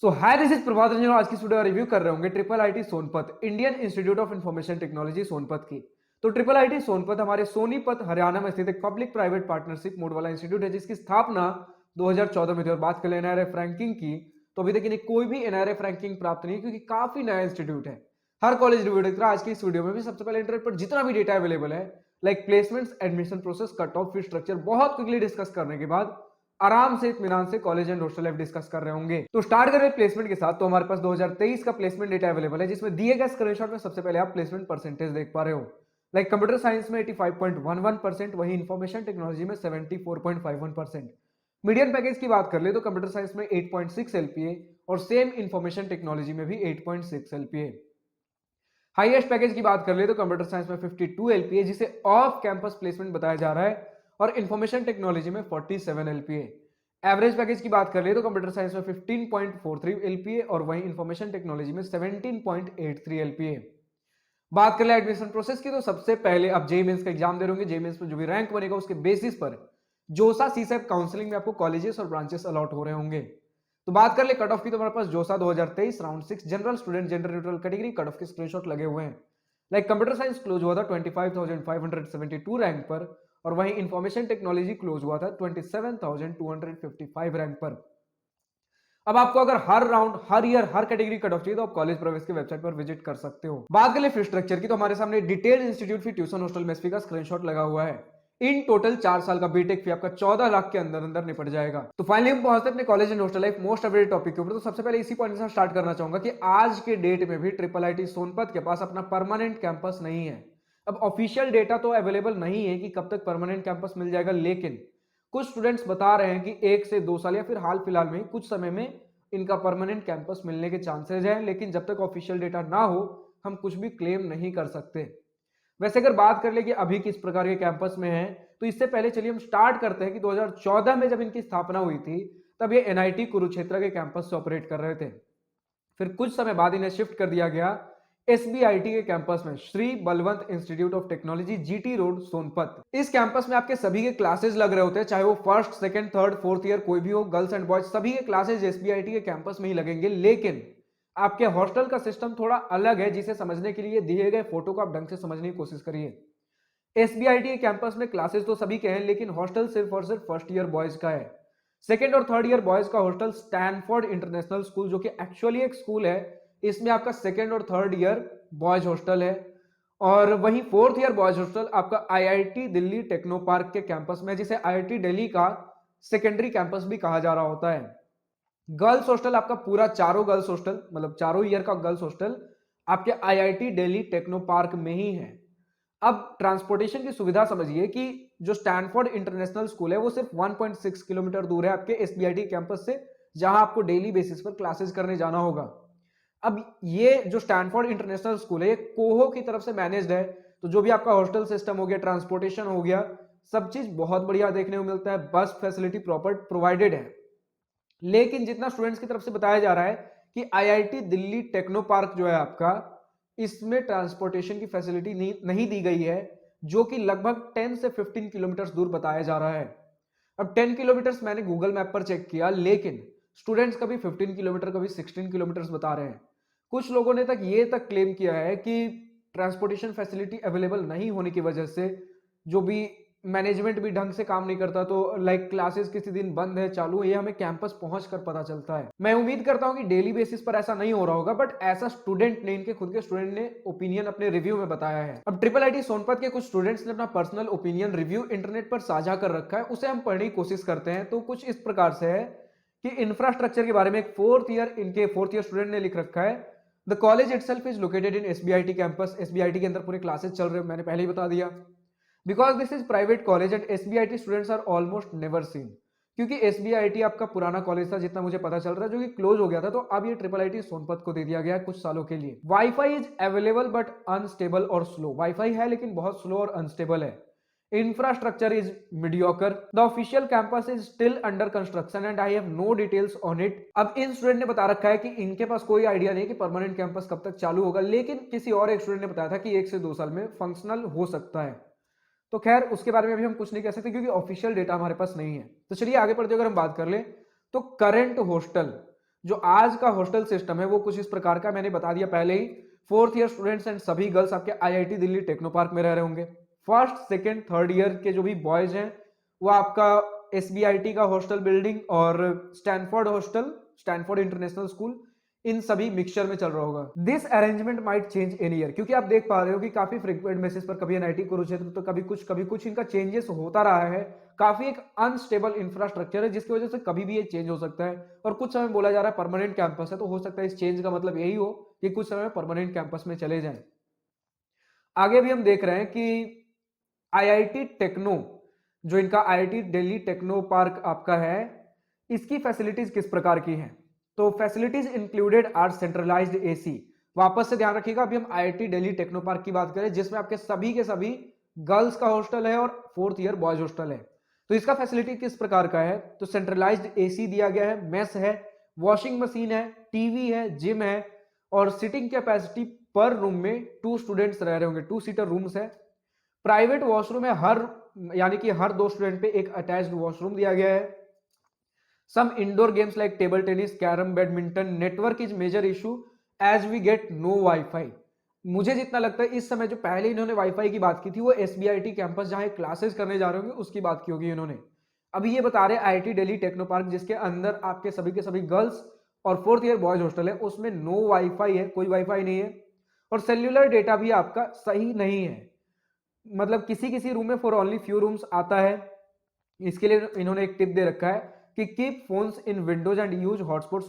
So hi, this is Prabhat Ranjan और आज की वीडियो रिव्यू कर रहे होंगे triple IT Sonipat Indian institute of information technology Sonipat की। तो ट्रिपल आईटी सोनपत हमारे सोनीपत हरियाणा में स्थित एक पब्लिक प्राइवेट पार्टनरशिप मोड वाला इंस्टीट्यूट है जिसकी स्थापना 2014 में थी। और बात करें एनआरएफ रैंकिंग की तो अभी तक इन्हें कोई भी एनआरएफ रैंकिंग प्राप्त नहीं, क्योंकि काफी नया इंस्टीट्यूट है। हर कॉलेज रिव्यू की तरह आज की इस वीडियो में भी सबसे पहले इंटरनेट पर जितना भी डेटा अवेलेबल है, like placements, admission process, cut off, fees structure, बहुत क्विकली डिस्कस करने के बाद आराम से इत्मीनान से college and hostel life discuss कर रहे होंगे। तो स्टार्ट करें प्लेसमेंट के साथ। तो हमारे पास 2023 का प्लेसमेंट डेटा अवेलेबल है, जिसमें दिए गए स्क्रीनशॉट में सबसे पहले आप प्लेसमेंट परसेंटेज देख पा रहे हो। लाइक कंप्यूटर साइंस में 85.11%, वही इंफॉर्मेशन टेक्नोलॉजी में 74.51%। मीडियम पैकेज की बात कर ले तो कंप्यूटर साइंस में 8.6 एलपीए और सेम इंफॉर्मेशन टेक्नोलॉजी में भी 8.6 एलपीए। हाईएस्ट पैकेज की बात कर ले तो कंप्यूटर साइंस में 52 एलपीए, जिसे ऑफ कैंपस प्लेसमेंट बताया जा रहा है, और इंफॉर्मेशन टेक्नोलॉजी में 47 एलपीए। एवरेज पैकेज की बात कर ले तो कंप्यूटर साइंस में 15.43 एलपीए और वहीं इंफॉर्मेशन टेक्नोलॉजी में 17.83 एलपीए। बात कर ले एडमिशन प्रोसेस की तो सबसे पहले आप जेईई मेंस का एग्जाम दे रहे होंगे। जेईई मेंस में जो भी रैंक बनेगा उसके बेसिस पर जोसा सीसैप काउंसलिंग में आपको कॉलेजेस और ब्रांचेस अलॉट हो रहे होंगे। तो बात कर ले कट ऑफ की तो हमारे पास जोसा 2023 round 6 general student gender neutral category cut off के स्क्रीनशॉट लगे हुए हैं। लाइक कंप्यूटर साइंस क्लोज हुआ था 25,572 रैंक पर, और वहीं इंफॉर्मेशन टेक्नोलॉजी क्लोज हुआ था 27,255 रैंक पर। अब आपको अगर हर राउंड, हर ईयर, हर कैटेगरी कट ऑफ चाहिए तो आप कॉलेज प्रवेश की वेबसाइट पर विजिट कर सकते हो। बात करें फीस स्ट्रक्चर की तो हमारे सामने डिटेल इंस्टीट्यूट फी, ट्यूशन, हॉस्टल, मेस फी का स्क्रीनशॉट लगा हुआ है। इन टोटल 4 साल का बीटेक फी आपका 14 लाख के अंदर अंदर निपट जाएगा। तो फाइनली हम पहुंचते हैं अपने college and hostel life most updated topic के ऊपर। तो सबसे पहले इसी पॉइंट से स्टार्ट करना चाहूंगा कि आज के डेट में भी ट्रिपल आईटी सोनपत के पास अपना परमानेंट कैंपस नहीं है। अब ऑफिशियल डेटा तो अवेलेबल नहीं है कि कब तक परमानेंट कैंपस मिल जाएगा, लेकिन कुछ स्टूडेंट्स बता रहे हैं कि 1 से 2 साल या फिर हाल फिलहाल में कुछ समय में इनका परमानेंट कैंपस मिलने के चांसेस हैं। लेकिन जब तक ऑफिशियल डेटा ना हो हम कुछ भी क्लेम नहीं कर सकते। वैसे अगर बात कर ले कि अभी किस प्रकार के कैंपस में है, तो इससे पहले चलिए हम स्टार्ट करते हैं कि 2014 में जब इनकी स्थापना हुई थी तब ये एनआईटी कुरुक्षेत्र के कैंपस से ऑपरेट कर रहे थे। फिर कुछ समय बाद इन्हें शिफ्ट कर दिया गया एसबीआईटी के कैंपस में, Shri Balwant institute of technology, GT road, Sonipat. इस कैंपस में आपके सभी के क्लासेस लग रहे होते हैं, चाहे वो first, second, third, fourth year कोई भी हो, गर्ल्स एंड बॉयज, सभी के क्लासेस एसबीआईटी के कैंपस में ही लगेंगे। लेकिन आपके हॉस्टल का सिस्टम थोड़ा अलग है, जिसे समझने के लिए दिए गए फोटो को आप ढंग से समझने की कोशिश करिए। एसबीआईटी के कैंपस में क्लासेस तो सभी के हैं, लेकिन हॉस्टल सिर्फ और सिर्फ फर्स्ट ईयर बॉयज का है। सेकंड और थर्ड ईयर बॉयज का हॉस्टल स्टैनफोर्ड इंटरनेशनल स्कूल, जो कि एक्चुअली एक स्कूल है, इसमें आपका सेकंड और थर्ड ईयर बॉयज हॉस्टल है। और वहीं फोर्थ ईयर बॉयज हॉस्टल आपका आईआईटी दिल्ली टेक्नो पार्क के कैंपस में, जिसे आईआईटी दिल्ली का सेकेंडरी कैंपस भी कहा जा रहा होता है। गर्ल्स हॉस्टल आपका पूरा चारों गर्ल्स हॉस्टल, मतलब चारों ईयर का गर्ल्स हॉस्टल आपके आईआईटी दिल्ली टेक्नो पार्क में ही है। अब ट्रांसपोर्टेशन की सुविधा समझिए कि जो स्टैनफोर्ड इंटरनेशनल स्कूल है वो सिर्फ 1.6 किलोमीटर दूर है आपके एसबीआईटी कैंपस से, जहां आपको डेली बेसिस पर क्लासेस करने जाना होगा। अब ये जो स्टैनफोर्ड इंटरनेशनल स्कूल है ये कोहो की तरफ से मैनेज्ड है, तो जो भी आपका हॉस्टल सिस्टम हो गया, ट्रांसपोर्टेशन हो गया, सब चीज बहुत बढ़िया देखने को मिलता है। बस फैसिलिटी प्रॉपर प्रोवाइडेड है। लेकिन जितना स्टूडेंट्स की तरफ से बताया जा रहा है कि आईआईटी दिल्ली टेक्नो पार्क जो है आपका, इसमें ट्रांसपोर्टेशन की फैसिलिटी नहीं दी गई है, जो कि लगभग 10 से 15 किलोमीटर दूर बताया जा रहा है। अब 10 किलोमीटर मैंने गूगल मैप पर चेक किया, लेकिन स्टूडेंट्स कभी 15 किलोमीटर, कभी 16 किलोमीटर बता रहे हैं। कुछ लोगों ने ये तक क्लेम किया है कि ट्रांसपोर्टेशन फैसिलिटी अवेलेबल नहीं होने की वजह से जो भी मैनेजमेंट भी ढंग से काम नहीं करता, तो लाइक क्लासेस किसी दिन बंद है, चालू है, ये हमें कैंपस पहुंचकर पता चलता है। मैं उम्मीद करता हूं कि डेली बेसिस पर ऐसा नहीं हो रहा होगा, बट ऐसा स्टूडेंट ने, इनके खुद के स्टूडेंट ने ओपिनियन अपने रिव्यू में बताया है। अब ट्रिपल आईटी सोनपत के कुछ स्टूडेंट्स ने अपना पर्सनल ओपिनियन रिव्यू इंटरनेट पर साझा कर रखा है, उसे हम पढ़ने की कोशिश करते हैं। तो कुछ इस प्रकार से है कि इंफ्रास्ट्रक्चर के बारे में एक फोर्थ ईयर स्टूडेंट ने लिख रखा है। The college itself is located in SBIT campus. SBIT के अंदर पूरे क्लासेस चल रहे हैं, मैंने पहले ही बता दिया। Because this is private college and SBIT students are almost never seen. क्योंकि एसबीआईटी आपका पुराना कॉलेज था, जितना मुझे पता चल रहा है, जो कि क्लोज हो गया था, तो अब ये ट्रिपल आईटी सोनपत को दे दिया गया है कुछ सालों के लिए। Wifi is available but unstable और स्लो। वाईफाई है लेकिन बहुत स्लो और अनस्टेबल है। Infrastructure is mediocre. The official campus is still under construction and I have no details on it. अब इन स्टूडेंट ने बता रखा है कि इनके पास कोई आइडिया नहीं कि परमानेंट कैंपस कब तक चालू होगा, लेकिन किसी और एक स्टूडेंट ने बताया था कि 1 से 2 साल में फंक्शनल हो सकता है। तो खैर उसके बारे में अभी हम कुछ नहीं कह सकते, क्योंकि ऑफिशियल डेटा हमारे पास नहीं है। तो चलिए आगे बढ़ते अगर हम बात कर ले तो करंट हॉस्टल, जो आज का हॉस्टल सिस्टम है वो कुछ इस प्रकार का, मैंने बता दिया पहले ही। फोर्थ ईयर स्टूडेंट्स एंड सभी गर्ल्स आपके आईआईटी दिल्ली टेक्नो पार्क में रह रहे होंगे। फर्स्ट सेकेंड थर्ड ईयर के जो भी बॉयज हैं वो आपका एसबीआईटी का हॉस्टल बिल्डिंग और Stanford hostel, Stanford international school, इन सभी मिक्सचर में चल रहा होगा। This arrangement might change in year, क्योंकि आप देख पा रहे हो कि काफी फ्रीक्वेंट बेसिस पर कभी एनआईटी कुरुक्षेत्र तो कभी कुछ इनका चेंजेस होता रहा है। काफी एक अनस्टेबल इंफ्रास्ट्रक्चर है जिसकी वजह से कभी भी ये चेंज हो सकता है। और कुछ समय बोला जा रहा है परमानेंट कैंपस है, तो हो सकता है इस चेंज का मतलब यही हो कि कुछ समय परमानेंट कैंपस में चले जाएं। आगे भी हम देख रहे हैं कि आईआईटी टेक्नो, जो इनका आईआईटी दिल्ली टेक्नो पार्क आपका है, इसकी फैसिलिटीज किस प्रकार की हैं। तो facilities included are centralised AC. वापस से ध्यान रखिएगा, अभी हम आईआईटी दिल्ली टेक्नो पार्क की बात करें जिसमें आपके सभी के सभी गर्ल्स का हॉस्टल है और फोर्थ ईयर बॉयज हॉस्टल है। तो इसका फैसिलिटी किस प्रकार का है, तो सेंट्रलाइज्ड एसी दिया गया है, मेस है, वॉशिंग मशीन है, टीवी है, जिम है, और सिटिंग कैपेसिटी पर रूम में 2 स्टूडेंट्स रह रहे होंगे, 2 सीटर रूम्स है। प्राइवेट वॉशरूम है, हर यानी कि हर 2 स्टूडेंट पे एक अटैच्ड वॉशरूम दिया गया है। Some indoor games like table tennis, carrom, badminton. Network is major issue as we get no WiFi. मुझे जितना लगता है इस समय जो पहले इन्होंने वाईफाई की बात की थी वो एसबीआईटी कैंपस जहां क्लासेस करने जा रहे होंगे उसकी बात की होगी इन्होंने। अभी ये बता रहे आईआईटी दिल्ली टेक्नो पार्क जिसके अंदर आपके सभी के सभी गर्ल्स और फोर्थ ईयर बॉयज हॉस्टल है, उसमें नो वाईफाई है, कोई वाईफाई नहीं है। और सेल्यूलर डेटा भी आपका सही नहीं है, मतलब किसी किसी रूम में फॉर ओनली फ्यू रूम्स आता है। इसके लिए इन्होंने एक टिप दे रखा है कि keep phones in Windows and use hotspot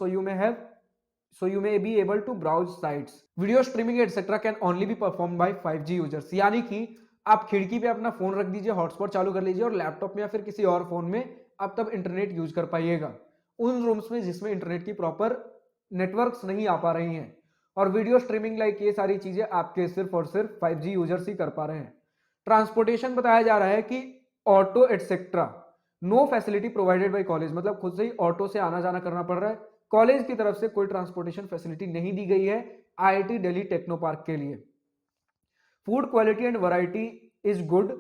so you may be able to browse sites. Video streaming etc can only be performed by 5G users। यानी कि आप खिड़की पे अपना फोन रख दीजिए, हॉटस्पॉट चालू कर लीजिए और लैपटॉप में या फिर किसी और फोन में आप तब इंटरनेट यूज कर पाइएगा उन रूम्स में जिसमें इंटरनेट की प्रॉपर नेटवर्क्स नहीं आ पा रही हैं। और वीडियो स्ट्रीमिंग लाइक ये सारी चीजें आपके सिर्फ और सिर्फ 5G यूजर्स ही कर पा रहे हैं। ट्रांसपोर्टेशन बताया जा रहा है कि auto etcetera no facility provided by college, मतलब खुद से ही ऑटो से आना जाना करना पड़ रहा है। कॉलेज की तरफ से कोई ट्रांसपोर्टेशन फैसिलिटी नहीं दी गई है आईआईटी दिल्ली टेक्नो पार्क के लिए। Food quality and variety is good.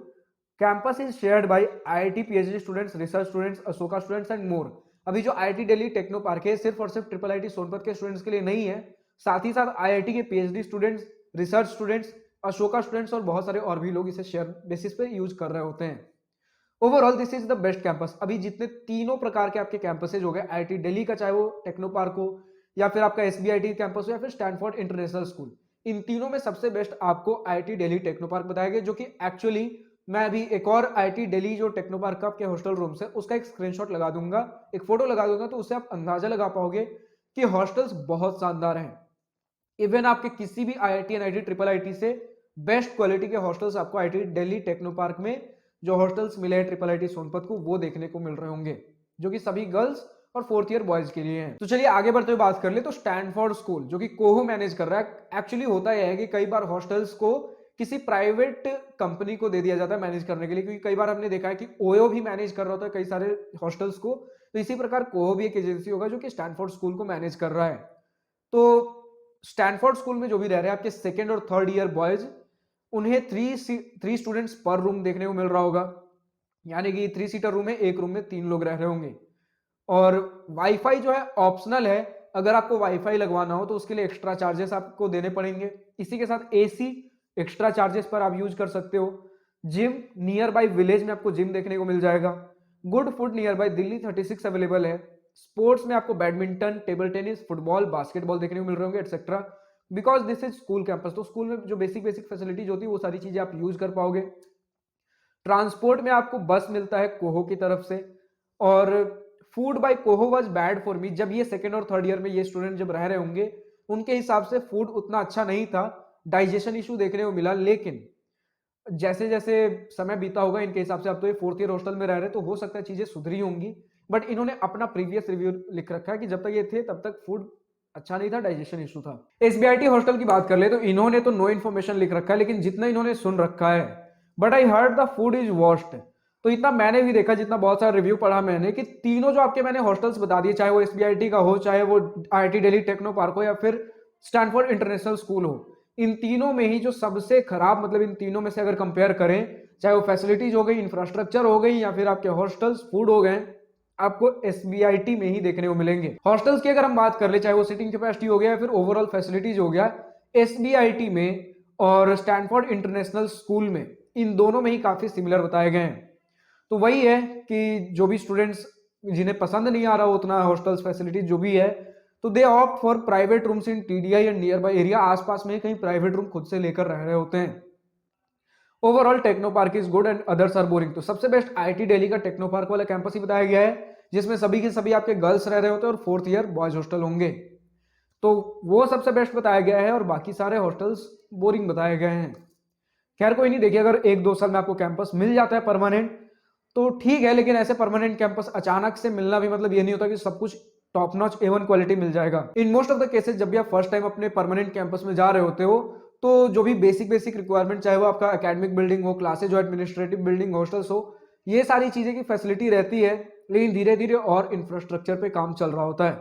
Campus is shared by IIT PhD students, research students, Ashoka students and more. अभी जो आईआईटी दिल्ली टेक्नो पार्क है सिर्फ और सिर्फ ट्रिपल आईटी सोनपत के स्टूडेंट्स के लिए नहीं है, साथ ही साथ आईआईटी के PhD students, research students, Ashoka students और बहुत सारे और भी लोग इसे शेयर बेसिस पे यूज कर रहे होते हैं। Overall this is the best campus. अभी जितने तीनों प्रकार के आपके कैंपसेज हो गए, आईआईटी दिल्ली का चाहे वो टेक्नो पार्क हो या फिर आपका एसबीआईटी कैंपस हो या फिर स्टैनफोर्ड इंटरनेशनल स्कूल, इन तीनों में सबसे बेस्ट आपको आईआईटी दिल्ली टेक्नो पार्क बताया गया, जो कि एक्चुअली मैं अभी एक और आईआईटी दिल्ली जो टेक्नो पार्क का आपके हॉस्टल रूम्स है उसका एक स्क्रीनशॉट लगा दूंगा, एक फोटो लगा दूंगा, तो उससे आप अंदाजा लगा पाओगे कि हॉस्टल्स बहुत शानदार हैं। इवन आपके किसी भी आईआईटी एनआईटी ट्रिपल आईटी से बेस्ट क्वालिटी के हॉस्टल्स आपको आईआईटी दिल्ली टेक्नो पार्क में जो हॉस्टल्स मिले हैं ट्रिपल आईटी सोनपत को वो देखने को मिल रहे होंगे, जो कि सभी गर्ल्स और फोर्थ ईयर बॉयज के लिए हैं। तो चलिए आगे बढ़ते हुए बात कर ले तो स्टैनफोर्ड स्कूल जो कि कोहो मैनेज कर रहा है। एक्चुअली होता यह है कि कई बार हॉस्टल्स को किसी प्राइवेट कंपनी को दे दिया जाता है मैनेज करने के लिए, क्योंकि कई बार हमने देखा है कि ओयो भी मैनेज कर रहा होता है कई सारे हॉस्टल्स को, तो इसी प्रकार कोहो भी एक एजेंसी होगा जो कि स्टैनफोर्ड स्कूल को मैनेज कर रहा है। तो स्टैनफोर्ड स्कूल में जो भी रह रहे हैं आपके सेकेंड और थर्ड ईयर बॉयज, उन्हें थ्री स्टूडेंट्स पर रूम देखने को मिल रहा होगा, यानी कि 3 सीटर रूम है, एक रूम में 3 लोग रह रहे होंगे। और वाईफाई जो है ऑप्शनल है, अगर आपको वाईफाई लगवाना हो तो उसके लिए एक्स्ट्रा चार्जेस आपको देने पड़ेंगे। इसी के साथ एसी एक्स्ट्रा चार्जेस पर आप यूज कर सकते हो। जिम नियर बाय विलेज में आपको जिम देखने को मिल जाएगा। Good food near by Delhi 36 available है। स्पोर्ट्स में आपको badminton, table tennis, football, basketball देखने को मिल रहे होंगे etcetera, because this is school campus. तो स्कूल में जो बेसिक फैसिलिटीज होती है वो सारी चीजें आप यूज कर पाओगे। ट्रांसपोर्ट में आपको बस मिलता है कोहो की तरफ से। और food by coho was bad for me, जब ये सेकेंड और थर्ड ईयर में ये स्टूडेंट जब रह रहे होंगे उनके हिसाब से फूड उतना अच्छा नहीं था, डाइजेशन इशू देखने को मिला। लेकिन जैसे जैसे समय बीता होगा इनके हिसाब से, अब तो ये फोर्थ ईयर हॉस्टल में रह रहे तो हो सकता है चीजें सुधरी होंगी, बट इन्होंने अपना प्रीवियस रिव्यू लिख रखा है कि जब तक ये थे तब तक फूड अच्छा नहीं था, डाइजेशन इशू था। एसबीआईटी हॉस्टल की बात कर ले तो इन्होंने तो नो इन्फॉर्मेशन लिख रखा है, लेकिन जितना इन्होंने सुन रखा है, but I heard the food is worst. तो इतना मैंने भी देखा, जितना बहुत सारा रिव्यू पढ़ा मैंने, कि तीनों जो आपके मैंने हॉस्टल्स बता दिए, चाहे वो एसबीआईटी का हो, चाहे वो आईआईटी दिल्ली टेक्नो पार्क हो या फिर स्टैनफोर्ड इंटरनेशनल स्कूल हो, इन तीनों में ही जो सबसे खराब, मतलब इन तीनों में से अगर कंपेयर करें, चाहे वो फैसिलिटीज हो गई, इंफ्रास्ट्रक्चर हो गई या फिर आपके हॉस्टल्स, फूड हो गए, आपको SBIT में ही देखने को मिलेंगे। हॉस्टल्स की अगर हम बात कर ले, चाहे वो सिटिंग कैपेसिटी हो गया या फिर ओवरऑल फैसिलिटीज हो गया, SBIT में और स्टैनफोर्ड इंटरनेशनल स्कूल में, इन दोनों में ही काफी सिमिलर बताए गए हैं। तो वही है कि जो भी स्टूडेंट्स जिन्हें पसंद नहीं आ रहा हो उतना हॉस्टल्स फैसिलिटीज जो भी है, तो दे opt for private rooms in TDI and near by area. आसपास में कहीं प्राइवेट रूम खुद से लेकर रह रहे होते हैं। Overall techno park is good and others are boring. तो सबसे बेस्ट IIT दिल्ली का टेक्नो पार्क वाला कैंपस ही बताया गया है, जिसमें सभी के सभी आपके गर्ल्स रह रहे होते हैं और 4th ईयर बॉयज हॉस्टल होंगे। तो वो सबसे बेस्ट बताया गया है और बाकी सारे हॉस्टल्स बोरिंग बताए गए हैं। खैर कोई नहीं, देखिए अगर 1-2 साल में आपको कैंपस मिल जाता है परमानेंट तो ठीक है, लेकिन ऐसे परमानेंट कैंपस अचानक से मिलना भी मतलब ये नहीं होता कि सब कुछ टॉप नॉच A1 क्वालिटी मिल जाएगा। In most of the cases जब भी आप फर्स्ट टाइम अपने परमानेंट कैंपस में जा रहे होते हो, तो जो भी बेसिक रिक्वायरमेंट, चाहे वो आपका एकेडमिक बिल्डिंग हो, क्लासेज हो, एडमिनिस्ट्रेटिव बिल्डिंग, हॉस्टल्स हो, ये सारी चीजें की फैसिलिटी रहती है, लेकिन धीरे धीरे और इंफ्रास्ट्रक्चर पे काम चल रहा होता है।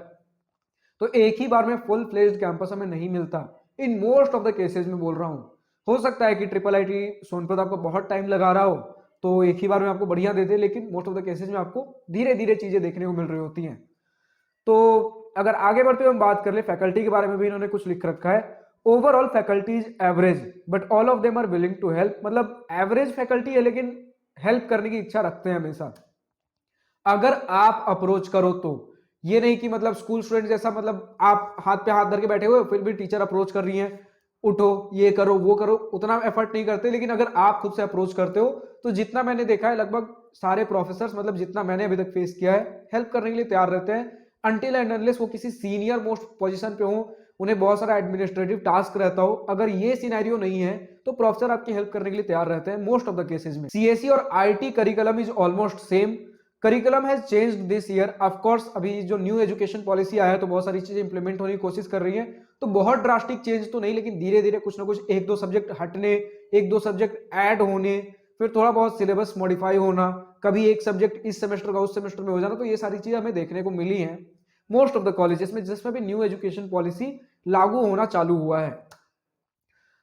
तो एक ही बार में फुल फ्लेज्ड कैंपस हमें नहीं मिलता, in most of the cases में बोल रहा हूं। हो सकता है कि IIT सोनपत आपको बहुत टाइम लगा रहा हो तो एक ही बार में आपको बढ़िया दे दे, लेकिन मोस्ट ऑफ द केसेस में आपको धीरे धीरे चीजें देखने को मिल रही होती हैं। तो अगर आगे बढ़ते हुए हम बात कर ले, फैकल्टी के बारे में भी इन्होंने कुछ लिख रखा है। Overall faculty is average but all of them are willing to help. मतलब एवरेज फैकल्टी है लेकिन हेल्प करने की इच्छा रखते हैं हमेशा, अगर आप अप्रोच करो तो। ये नहीं कि मतलब स्कूल स्टूडेंट जैसा मतलब आप हाथ पे हाथ धर के बैठे हुए फिर भी टीचर अप्रोच कर रही है, उठो ये करो वो करो, उतना एफर्ट नहीं करते। लेकिन अगर आप खुद से अप्रोच करते हो तो जितना मैंने देखा है लगभग सारे प्रोफेसर, मतलब जितना मैंने अभी तक फेस किया है, हेल्प करने के लिए तैयार रहते हैं। अनटिल एंड अनलेस वो किसी सीनियर मोस्ट पोजीशन पे हो, उन्हें बहुत सारा एडमिनिस्ट्रेटिव टास्क रहता हो, अगर ये सिनेरियो नहीं है तो प्रोफेसर आपकी हेल्प करने के लिए तैयार रहते हैं मोस्ट ऑफ द केसेस में। CSE और IT curriculum is almost same. Curriculum has changed this year, of course अभी जो न्यू एजुकेशन पॉलिसी आया है तो बहुत सारी चीजें इंप्लीमेंट होने की कोशिश कर रही है, तो बहुत ड्रास्टिक चेंज तो नहीं, लेकिन धीरे धीरे कुछ ना कुछ 1-2 सब्जेक्ट हटने, 1-2 सब्जेक्ट ऐड होने, फिर थोड़ा बहुत सिलेबस मॉडिफाई होना, कभी एक सब्जेक्ट इस सेमेस्टर का उस सेमेस्टर में हो जाना, तो ये सारी चीजें हमें देखने को मिली हैं मोस्ट ऑफ द कॉलेजेस में जिसमें भी न्यू एजुकेशन पॉलिसी लागू होना चालू हुआ है।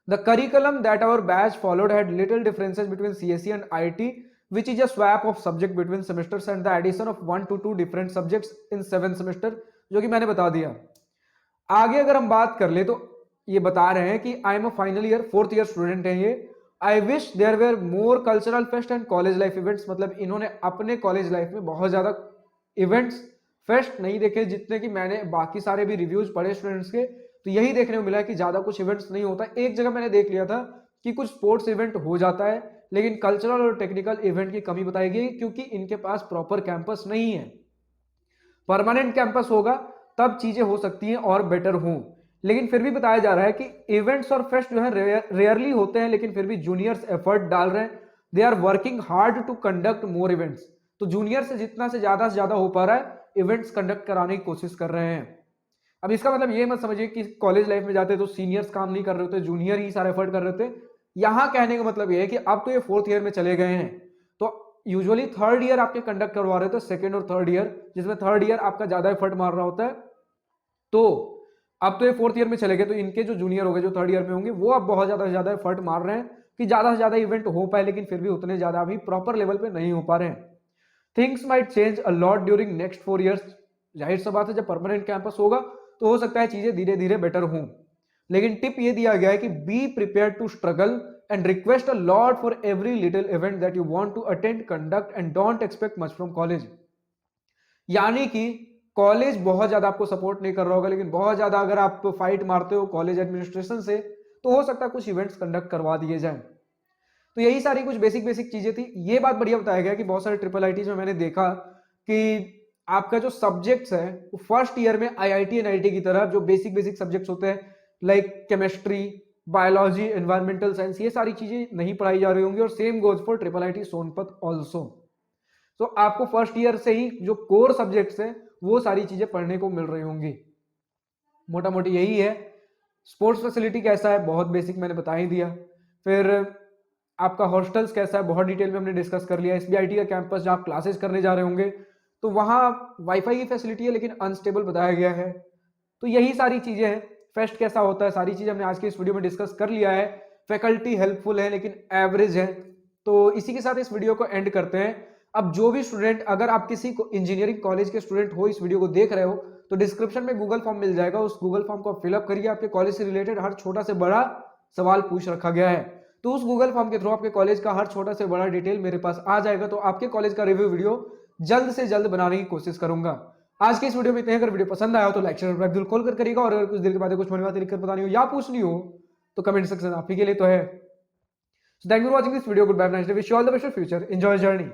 The curriculum that our batch followed had little differences between CSE and IT, which is a swap of subject between semesters and the addition of 1 to 2 different subjects in 7 semester, जो कि मैंने बता दिया। आगे अगर हम बात कर ले तो ये बता रहे हैं कि I am a final year 4th year student है ये। I wish there were more cultural fest and college life events. मतलब इन्होंने अपने कॉलेज लाइफ में बहुत ज्यादा इवेंट्स फेस्ट नहीं देखे जितने कि मैंने बाकी सारे भी रिव्यूज पढ़े स्टूडेंट्स के, तो यही देखने को मिला है कि ज्यादा कुछ इवेंट्स नहीं होता। एक जगह मैंने देख लिया था कि कुछ स्पोर्ट्स इवेंट हो जाता है, लेकिन कल्चरल और टेक्निकल इवेंट की कमी बताई गई क्योंकि इनके पास प्रॉपर कैंपस नहीं है। परमानेंट कैंपस होगा तब चीजें हो सकती हैं और बेटर हों, लेकिन फिर भी बताया जा रहा है कि इवेंट्स और फेस्ट जो है रेयरली होते हैं, लेकिन फिर भी जूनियर्स एफर्ट डाल रहे हैं। They are working hard to conduct more events. तो जूनियर से जितना से ज्यादा हो पा रहा है इवेंट्स कंडक्ट कराने की कोशिश कर रहे हैं। अब इसका मतलब ये मत समझिए कि कॉलेज लाइफ में जाते तो सीनियर्स काम नहीं कर रहे होते, जूनियर ही सारा एफर्ट कर रहे थे। यहां कहने का मतलब ये है कि अब तो ये 4th ईयर में चले गए हैं, तो यूजुअली 3rd ईयर आपके कंडक्ट करवा रहे थे, 2nd और 3rd ईयर, जिसमें 3rd ईयर आपका ज्यादा एफर्ट मार रहा होता है। तो अब तो ये 4th ईयर में चले गए, तो इनके जो जूनियर हो गए जो 3rd ईयर में होंगे वो अब बहुत ज्यादा एफर्ट मार रहे हैं कि ज्यादा से ज्यादा इवेंट हो पाए, लेकिन फिर भी उतने ज्यादा अभी प्रॉपर लेवल पे नहीं हो पा रहे हैं। Things might change a lot during next 4 years. जाहिर सी बात है जब परमानेंट कैंपस होगा तो हो सकता है चीजें धीरे धीरे बेटर हों, लेकिन टिप ये दिया गया है कि be prepare to struggle and request a lot for every little event that you want to attend conduct and don't expect much from college. यानी कि कॉलेज बहुत ज्यादा आपको सपोर्ट नहीं कर रहा होगा, लेकिन बहुत ज्यादा अगर आप फाइट मारते हो कॉलेज एडमिनिस्ट्रेशन से तो हो सकता है कुछ इवेंट्स कंडक्ट करवा दिए जाएं। तो यही सारी कुछ बेसिक चीजें थी। ये बात बढ़िया बताया गया कि बहुत सारे IIITs में मैंने देखा कि आपका जो सब्जेक्ट्स है वो फर्स्ट ईयर में IIT NIT की तरह जो बेसिक सब्जेक्ट्स होते हैं like chemistry, biology, environmental science, ये सारी चीजें नहीं पढ़ाई जा रही होंगी। और same goes for IIIT Sonipat also. तो आपको फर्स्ट ईयर से ही जो कोर सब्जेक्ट्स हैं वो सारी चीजें पढ़ने को मिल रही होंगी। मोटा मोटी यही है। स्पोर्ट्स फैसिलिटी कैसा है बहुत बेसिक मैंने बता ही दिया। फिर आपका हॉस्टल्स कैसा है बहुत डिटेल में हमने डिस्कस कर लिया। SBIT का कैंपस जहाँ आप क्लासेस करने जा रहे होंगे तो वहाँ वाईफाई की फैसिलिटी है लेकिन अनस्टेबल बताया गया है। तो यही सारी चीजें हैं। फेस्ट कैसा होता है सारी चीजें हमने आज के इस वीडियो में डिस्कस कर लिया है। फैकल्टी हेल्पफुल है लेकिन एवरेज है। तो इसी के साथ इस वीडियो को एंड करते हैं। अब जो भी स्टूडेंट, अगर आप किसी को इंजीनियरिंग कॉलेज के स्टूडेंट हो, इस वीडियो को देख रहे हो, तो डिस्क्रिप्शन में गूगल फॉर्म मिल जाएगा, उस गूगल फॉर्म को फिलअप करिए। आपके कॉलेज से रिलेटेड हर छोटा से बड़ा सवाल पूछ रखा गया है, तो उस गूगल फॉर्म के थ्रू आपके कॉलेज का हर छोटा से बड़ा डिटेल मेरे पास आ जाएगा। तो आपके कॉलेज का रिव्यू वीडियो जल्द से जल्द बनाने की कोशिश करूंगा। आज के इस वीडियो में इतने। अगर वीडियो पसंद आया हो तो लाइक शेयर और कॉल कर करिएगा, और अगर कुछ देर के बाद कुछ बातें लिखकर बतानी हो या पूछनी हो तो कमेंट सेक्शन आप ही के लिए तो है। So thank you for watching this video. Goodbye, have a nice day. Wish you all the best for future. Enjoy your journey.